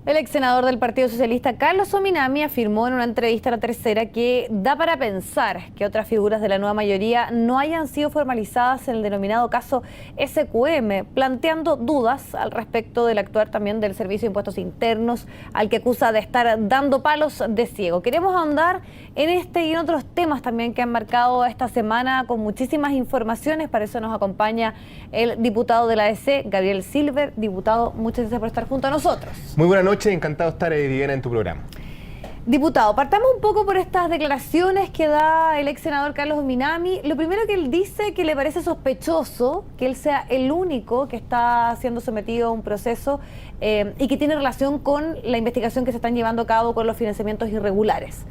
El ex senador del Partido Socialista, Carlos Ominami, afirmó en una entrevista a La Tercera que da para pensar que otras figuras de la nueva mayoría no hayan sido formalizadas en el denominado caso SQM, planteando dudas al respecto del actuar también del Servicio de Impuestos Internos, al que acusa de estar dando palos de ciego. Queremos ahondar en este y en otros temas también que han marcado esta semana con muchísimas informaciones. Para eso nos acompaña el diputado de la ADC, Gabriel Silver. Diputado, muchas gracias por estar junto a nosotros. Muy buenas noches, encantado de estar, Viviana, en tu programa. Diputado, partamos un poco por estas declaraciones que da el ex senador Carlos Ominami. Lo primero que él dice que le parece sospechoso que él sea el único que está siendo sometido a un proceso y que tiene relación con la investigación que se están llevando a cabo con los financiamientos irregulares.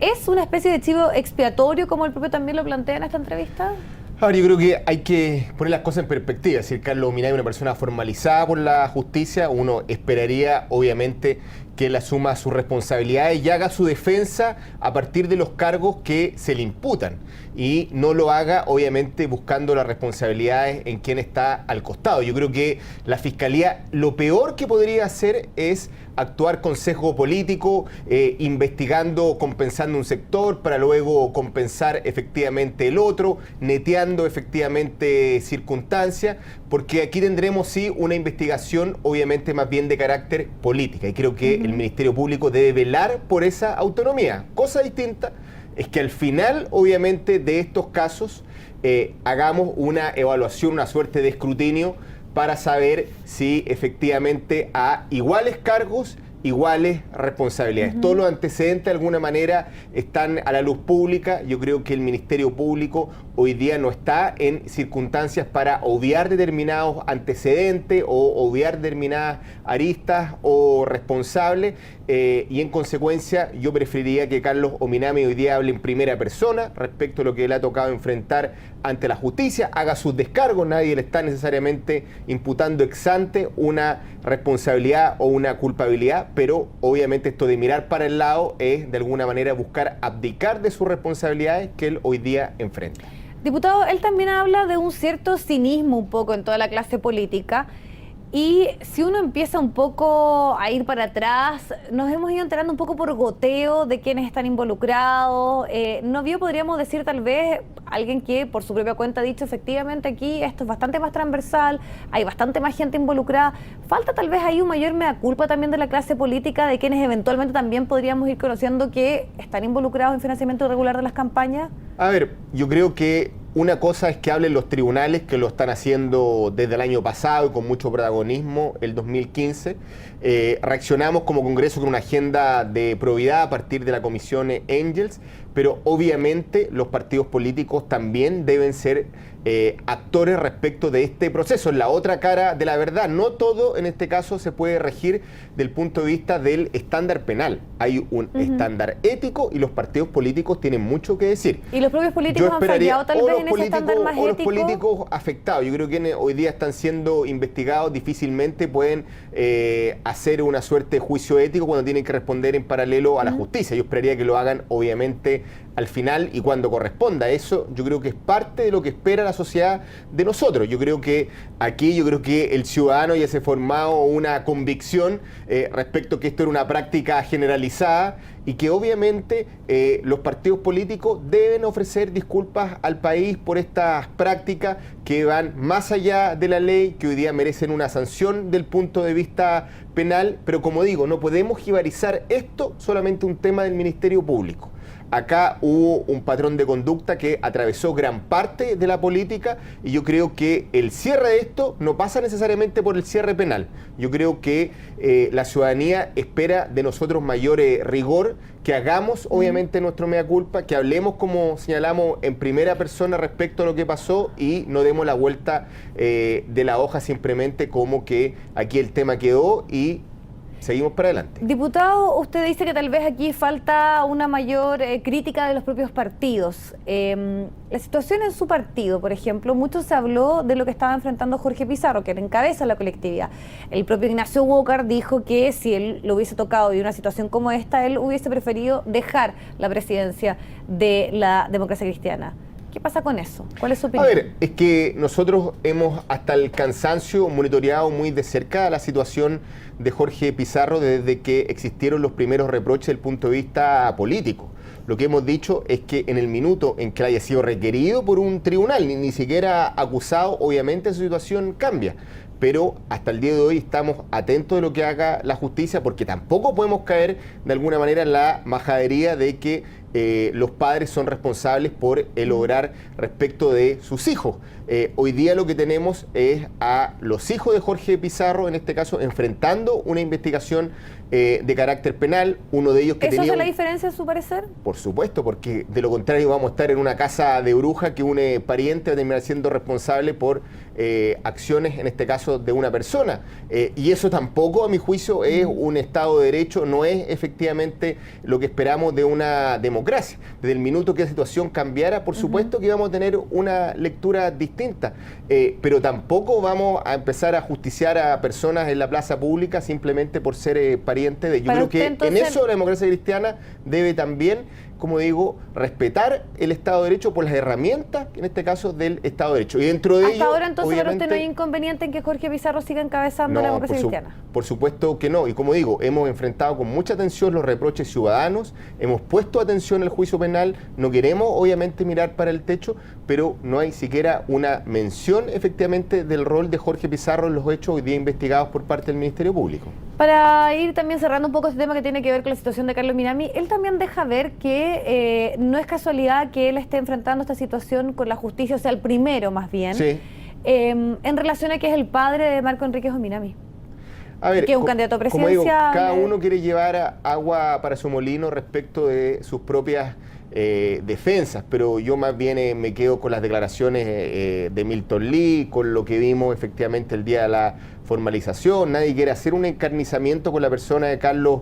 ¿Es una especie de chivo expiatorio, como el propio también lo plantea en esta entrevista? Ahora, yo creo que hay que poner las cosas en perspectiva. Si Carlos Ominami es una persona formalizada por la justicia, uno esperaría, obviamente, que él asuma sus responsabilidades y haga su defensa a partir de los cargos que se le imputan. Y no lo haga, obviamente, buscando las responsabilidades en quien está al costado. Yo creo que la Fiscalía, lo peor que podría hacer es actuar con sesgo político, investigando, compensando un sector para luego compensar efectivamente el otro, neteando efectivamente circunstancias, porque aquí tendremos sí una investigación obviamente más bien de carácter política, y creo que el Ministerio Público debe velar por esa autonomía. Cosa distinta es que al final obviamente de estos casos hagamos una evaluación, una suerte de escrutinio para saber si efectivamente a iguales cargos, iguales responsabilidades. Todos los antecedentes de alguna manera están a la luz pública. Yo creo que el Ministerio Público hoy día no está en circunstancias para obviar determinados antecedentes o obviar determinadas aristas o responsables, y en consecuencia yo preferiría que Carlos Ominami hoy día hable en primera persona respecto a lo que le ha tocado enfrentar ante la justicia, haga sus descargos. Nadie le está necesariamente imputando ex ante una responsabilidad o una culpabilidad, pero obviamente esto de mirar para el lado es de alguna manera buscar abdicar de sus responsabilidades que él hoy día enfrenta. Diputado, él también habla de un cierto cinismo un poco en toda la clase política. Y si uno empieza un poco a ir para atrás, nos hemos ido enterando un poco por goteo de quiénes están involucrados. ¿No vio, podríamos decir, tal vez, alguien que por su propia cuenta ha dicho efectivamente aquí esto es bastante más transversal, hay bastante más gente involucrada? ¿Falta tal vez ahí un mayor mea culpa también de la clase política, de quienes eventualmente también podríamos ir conociendo que están involucrados en financiamiento irregular de las campañas? A ver, yo creo que una cosa es que hablen los tribunales, que lo están haciendo desde el año pasado y con mucho protagonismo, el 2015. Reaccionamos como Congreso con una agenda de probidad a partir de la comisión Engels, pero obviamente los partidos políticos también deben ser actores respecto de este proceso. Es la otra cara de la verdad. No todo en este caso se puede regir del punto de vista del estándar penal. Hay un estándar ético y los partidos políticos tienen mucho que decir. ¿Y los propios políticos han fallado tal vez en ese estándar más ético? Los políticos afectados, yo creo que hoy día están siendo investigados, difícilmente pueden hacer una suerte de juicio ético cuando tienen que responder en paralelo a la justicia. Yo esperaría que lo hagan obviamente al final y cuando corresponda. Eso yo creo que es parte de lo que espera la sociedad de nosotros. Yo creo que aquí, el ciudadano ya se ha formado una convicción respecto a que esto era una práctica generalizada y que obviamente los partidos políticos deben ofrecer disculpas al país por estas prácticas que van más allá de la ley, que hoy día merecen una sanción del punto de vista penal, pero como digo, no podemos jibarizar esto solamente un tema del Ministerio Público. Acá hubo un patrón de conducta que atravesó gran parte de la política y yo creo que el cierre de esto no pasa necesariamente por el cierre penal. Yo creo que la ciudadanía espera de nosotros mayor rigor, que hagamos obviamente nuestro mea culpa, que hablemos como señalamos en primera persona respecto a lo que pasó y no demos la vuelta de la hoja simplemente como que aquí el tema quedó y seguimos para adelante. Diputado, usted dice que tal vez aquí falta una mayor crítica de los propios partidos. La situación en su partido, por ejemplo, mucho se habló de lo que estaba enfrentando Jorge Pizarro, que encabeza la colectividad. El propio Ignacio Walker dijo que si él lo hubiese tocado y una situación como esta, él hubiese preferido dejar la presidencia de la Democracia Cristiana. ¿Qué pasa con eso? ¿Cuál es su opinión? A ver, es que nosotros hemos hasta el cansancio monitoreado muy de cerca la situación de Jorge Pizarro desde que existieron los primeros reproches desde el punto de vista político. Lo que hemos dicho es que en el minuto en que haya sido requerido por un tribunal, ni siquiera acusado, obviamente su situación cambia. Pero hasta el día de hoy estamos atentos de lo que haga la justicia, porque tampoco podemos caer de alguna manera en la majadería de que los padres son responsables por el obrar respecto de sus hijos. Hoy día lo que tenemos es a los hijos de Jorge Pizarro, en este caso, enfrentando una investigación de carácter penal, uno de ellos que ¿Eso tenía... hace la diferencia, a su parecer? Por supuesto, porque de lo contrario vamos a estar en una casa de bruja que un pariente va a terminar siendo responsable por acciones, en este caso, de una persona. Y eso tampoco, a mi juicio, es un Estado de Derecho, no es efectivamente lo que esperamos de una democracia. Desde el minuto que la situación cambiara, por supuesto que íbamos a tener una lectura distinta, pero tampoco vamos a empezar a justiciar a personas en la plaza pública simplemente por ser parientes de... Yo creo que entonces, en eso la democracia cristiana debe también, como digo, respetar el Estado de Derecho por las herramientas, en este caso, del Estado de Derecho. Y dentro de ello... Hasta ahora, entonces, para usted no hay inconveniente en que Jorge Pizarro siga encabezando la democracia cristiana. Por supuesto que no. Y como digo, hemos enfrentado con mucha atención los reproches ciudadanos, hemos puesto atención al juicio penal, no queremos, obviamente, mirar para el techo, pero no hay siquiera una mención, efectivamente, del rol de Jorge Pizarro en los hechos hoy día investigados por parte del Ministerio Público. Para ir también cerrando un poco este tema que tiene que ver con la situación de Carlos Minami, él también deja ver que no es casualidad que él esté enfrentando esta situación con la justicia, o sea, el primero más bien, sí, en relación a que es el padre de Marco Enríquez Ominami. A ver, que es un candidato a presidencia. Como digo, cada uno quiere llevar agua para su molino respecto de sus propias defensas, pero yo más bien me quedo con las declaraciones de Milton Lee, con lo que vimos efectivamente el día de la formalización. Nadie quiere hacer un encarnizamiento con la persona de Carlos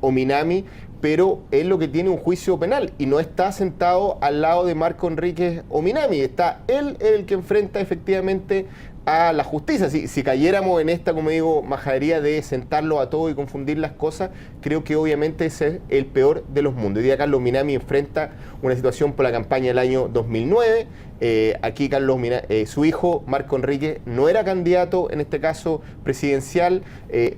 Ominami, pero él lo que tiene un juicio penal y no está sentado al lado de Marco Enríquez Ominami, está él el que enfrenta efectivamente a la justicia. Si cayéramos en esta, como digo, majadería de sentarlo a todos y confundir las cosas, creo que obviamente ese es el peor de los mundos. Hoy día Carlos Minami enfrenta una situación por la campaña del año 2009. Aquí su hijo, Marco Enríquez, no era candidato, en este caso presidencial,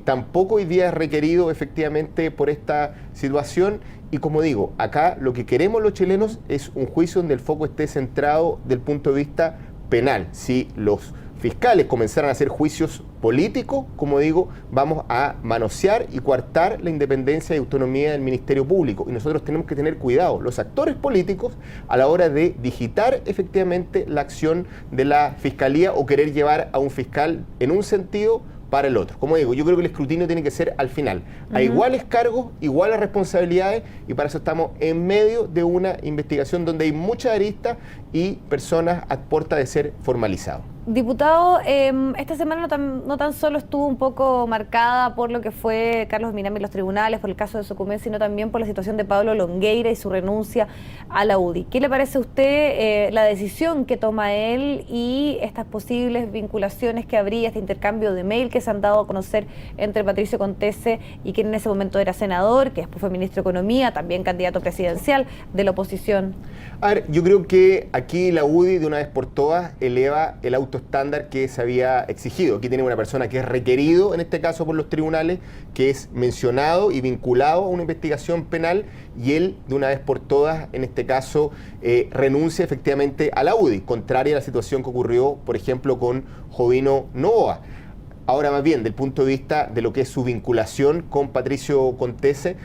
tampoco hoy día es requerido efectivamente por esta situación. Y como digo, acá lo que queremos los chilenos es un juicio donde el foco esté centrado del punto de vista penal. Si los fiscales comenzaran a hacer juicios políticos, como digo, vamos a manosear y coartar la independencia y autonomía del Ministerio Público. Y nosotros tenemos que tener cuidado, los actores políticos, a la hora de digitar efectivamente la acción de la Fiscalía o querer llevar a un fiscal en un sentido para el otro. Como digo, yo creo que el escrutinio tiene que ser al final, a iguales cargos, iguales responsabilidades, y para eso estamos en medio de una investigación donde hay muchas aristas y personas a puerta de ser formalizados. Diputado, esta semana no tan solo estuvo un poco marcada por lo que fue Carlos Minami en los tribunales, por el caso de Socumén, sino también por la situación de Pablo Longueira y su renuncia a la UDI. ¿Qué le parece a usted la decisión que toma él y estas posibles vinculaciones que habría, este intercambio de mail que se han dado a conocer entre Patricio Contese y quien en ese momento era senador, que después fue ministro de Economía, también candidato presidencial de la oposición? A ver, yo creo que aquí la UDI de una vez por todas eleva el auto estándar que se había exigido. Aquí tiene una persona que es requerido, en este caso por los tribunales, que es mencionado y vinculado a una investigación penal, y él de una vez por todas, en este caso, renuncia efectivamente a la UDI, contraria a la situación que ocurrió, por ejemplo, con Jovino Novoa. Ahora, más bien, del punto de vista de lo que es su vinculación con Patricio Contese,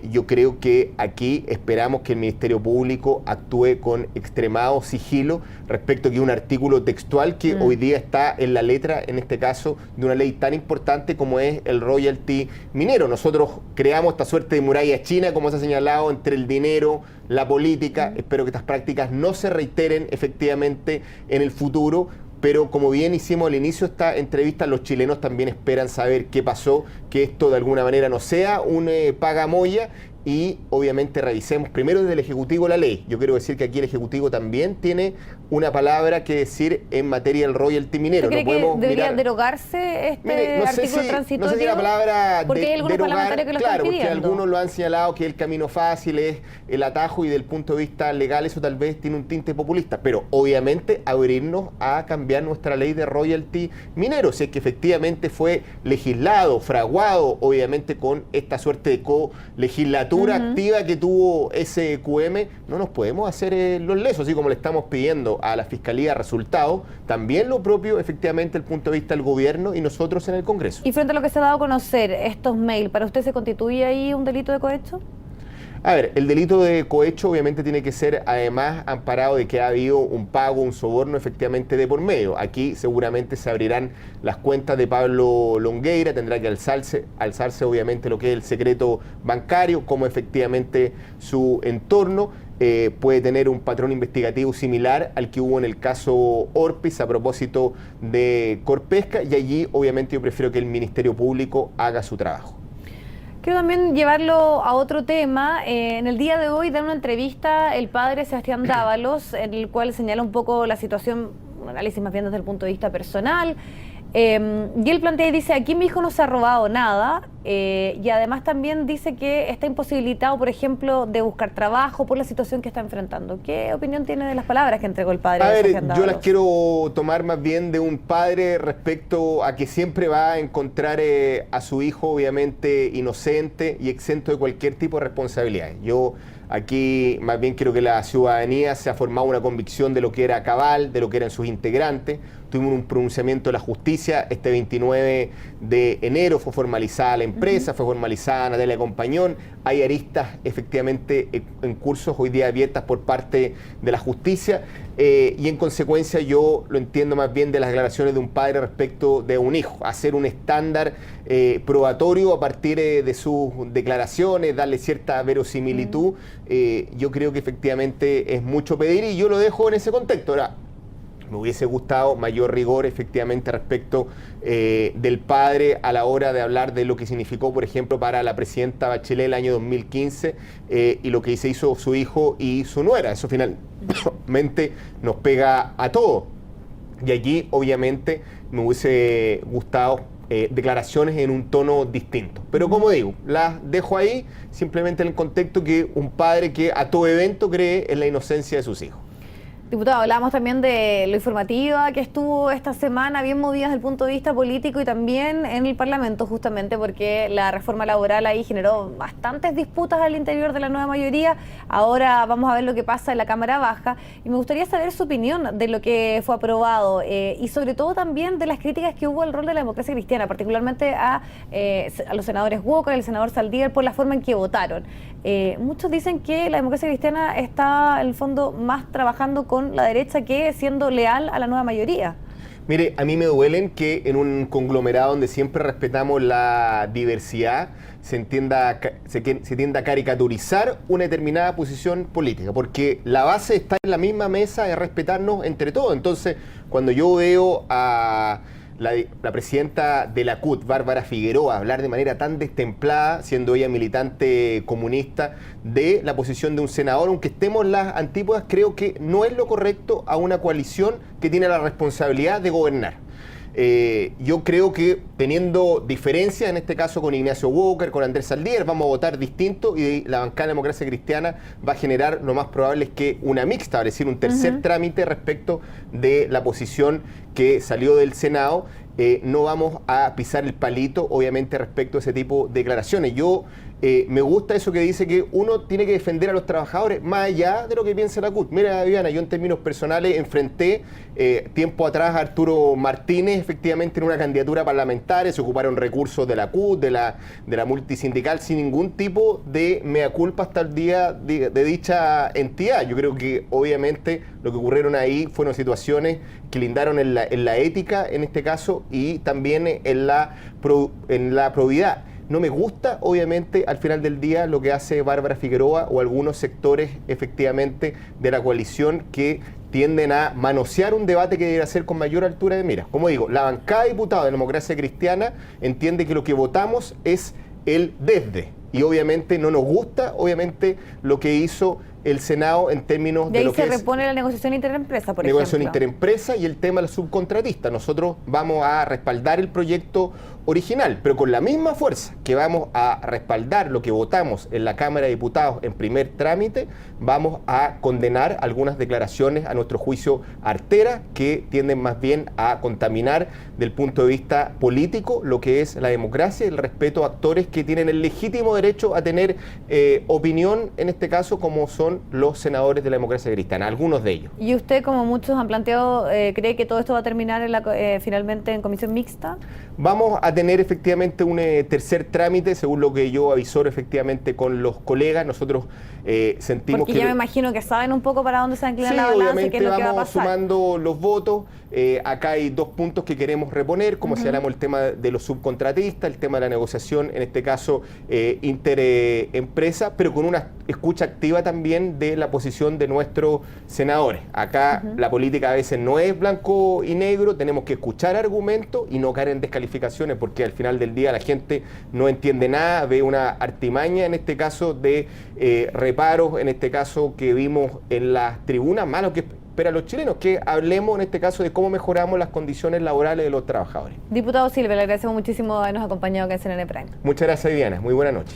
yo creo que aquí esperamos que el Ministerio Público actúe con extremado sigilo respecto a que un artículo textual que hoy día está en la letra, en este caso, de una ley tan importante como es el royalty minero. Nosotros creamos esta suerte de muralla china, como se ha señalado, entre el dinero, la política. Espero que estas prácticas no se reiteren efectivamente en el futuro. Pero como bien hicimos al inicio de esta entrevista, los chilenos también esperan saber qué pasó, que esto de alguna manera no sea un pagamoya, y obviamente revisemos primero desde el Ejecutivo la ley. Yo quiero decir que aquí el Ejecutivo también tiene una palabra que decir en materia del royalty minero. ¿Usted cree que debería derogarse este artículo transitorio? No sé si la palabra porque hay algunos parlamentarios que lo están pidiendo. Porque algunos lo han señalado que el camino fácil es el atajo y del punto de vista legal eso tal vez tiene un tinte populista, pero obviamente abrirnos a cambiar nuestra ley de royalty minero, si es que efectivamente fue legislado, fraguado, obviamente con esta suerte de co-legislatura activa que tuvo ese QM, no nos podemos hacer los lesos, así como le estamos pidiendo a la Fiscalía resultados, también lo propio efectivamente el punto de vista del gobierno y nosotros en el Congreso. Y frente a lo que se ha dado a conocer, estos mails, ¿para usted se constituye ahí un delito de cohecho? A ver, el delito de cohecho obviamente tiene que ser además amparado de que ha habido un pago, un soborno efectivamente de por medio. Aquí seguramente se abrirán las cuentas de Pablo Longueira, tendrá que alzarse obviamente lo que es el secreto bancario, como efectivamente su entorno. Puede tener un patrón investigativo similar al que hubo en el caso Orpis a propósito de Corpesca, y allí obviamente yo prefiero que el Ministerio Público haga su trabajo. Quiero también llevarlo a otro tema. En el día de hoy da una entrevista el padre Sebastián Dávalos, en el cual señala un poco la situación, un análisis más bien desde el punto de vista personal. Y él plantea y dice, aquí mi hijo no se ha robado nada, y además también dice que está imposibilitado, por ejemplo, de buscar trabajo por la situación que está enfrentando. ¿Qué opinión tiene de las palabras que entregó el padre? A ver, yo las quiero tomar más bien de un padre respecto a que siempre va a encontrar a su hijo obviamente inocente y exento de cualquier tipo de responsabilidad. Yo aquí más bien quiero que la ciudadanía se ha formado una convicción de lo que era Cabal, de lo que eran sus integrantes. Tuvimos un pronunciamiento de la justicia este 29 de enero, fue formalizada la empresa, fue formalizada Natalia Compañón, hay aristas efectivamente en cursos hoy día abiertas por parte de la justicia, y en consecuencia yo lo entiendo más bien de las declaraciones de un padre respecto de un hijo, hacer un estándar probatorio a partir de sus declaraciones, darle cierta verosimilitud, yo creo que efectivamente es mucho pedir y yo lo dejo en ese contexto. Ahora, me hubiese gustado mayor rigor efectivamente respecto del padre a la hora de hablar de lo que significó, por ejemplo, para la presidenta Bachelet el año 2015 y lo que se hizo su hijo y su nuera. Eso finalmente nos pega a todos. Y allí, obviamente, me hubiese gustado declaraciones en un tono distinto. Pero como digo, las dejo ahí simplemente en el contexto que un padre que a todo evento cree en la inocencia de sus hijos. Diputado, hablábamos también de lo informativa que estuvo esta semana, bien movida desde el punto de vista político y también en el Parlamento, justamente porque la reforma laboral ahí generó bastantes disputas al interior de la nueva mayoría. Ahora vamos a ver lo que pasa en la Cámara Baja y me gustaría saber su opinión de lo que fue aprobado y sobre todo también de las críticas que hubo al rol de la democracia cristiana, particularmente a los senadores Walker, el senador Saldívar, por la forma en que votaron. Muchos dicen que la democracia cristiana está, en el fondo, más trabajando con la derecha que siendo leal a la nueva mayoría. Mire, a mí me duelen que en un conglomerado donde siempre respetamos la diversidad se tienda a caricaturizar una determinada posición política, porque la base está en la misma mesa de respetarnos entre todos. Entonces, cuando yo veo a la presidenta de la CUT, Bárbara Figueroa, hablar de manera tan destemplada, siendo ella militante comunista, de la posición de un senador, aunque estemos en las antípodas, creo que no es lo correcto a una coalición que tiene la responsabilidad de gobernar. Yo creo que teniendo diferencias, en este caso con Ignacio Walker, con Andrés Saldívar, vamos a votar distinto y la bancada de Democracia Cristiana va a generar lo más probable es que una mixta, es decir, un tercer trámite respecto de la posición que salió del Senado. No vamos a pisar el palito, obviamente, respecto a ese tipo de declaraciones. Yo me gusta eso que dice que uno tiene que defender a los trabajadores más allá de lo que piensa la CUT. Mira, Viviana, yo en términos personales enfrenté tiempo atrás a Arturo Martínez, efectivamente en una candidatura parlamentaria, se ocuparon recursos de la CUT, de la multisindical, sin ningún tipo de mea culpa hasta el día de dicha entidad. Yo creo que obviamente lo que ocurrieron ahí fueron situaciones que lindaron en la ética, en este caso, y también en la probidad. No me gusta, obviamente, al final del día lo que hace Bárbara Figueroa o algunos sectores, efectivamente, de la coalición que tienden a manosear un debate que debería ser con mayor altura de miras. Como digo, la bancada de diputados de Democracia Cristiana entiende que lo que votamos es el desde. y obviamente no nos gusta, obviamente, lo que hizo el Senado en términos de lo ahí que se es repone la negociación interempresa, por negociación ejemplo. interempresa y el tema del subcontratista. Nosotros vamos a respaldar el proyecto original, pero con la misma fuerza que vamos a respaldar lo que votamos en la Cámara de Diputados en primer trámite, vamos a condenar algunas declaraciones, a nuestro juicio, arteras, que tienden más bien a contaminar del punto de vista político lo que es la democracia y el respeto a actores que tienen el legítimo derecho a tener opinión, en este caso, como son los senadores de la democracia cristiana, algunos de ellos. ¿Y usted, como muchos han planteado, cree que todo esto va a terminar finalmente en comisión mixta? Vamos a tener efectivamente un tercer trámite, según lo que yo avisoro efectivamente con los colegas. Nosotros sentimos Porque que... ya me imagino que saben un poco para dónde se va a inclinar Sí, la balanza y obviamente qué es lo que va a vamos pasar. sumando los votos. Acá hay dos puntos que queremos reponer, como señalamos, el tema de los subcontratistas, el tema de la negociación, en este caso interempresa, pero con una escucha activa también de la posición de nuestros senadores. Acá la política a veces no es blanco y negro, tenemos que escuchar argumentos y no caer en descalificaciones, porque al final del día la gente no entiende nada, ve una artimaña, en este caso, de reparos, en este caso que vimos en las tribunas, malo que espera a los chilenos, que hablemos en este caso de cómo mejoramos las condiciones laborales de los trabajadores. Diputado Silva, le agradecemos muchísimo habernos acompañado acá en CNN Prime. Muchas gracias, Diana. Muy buena noche.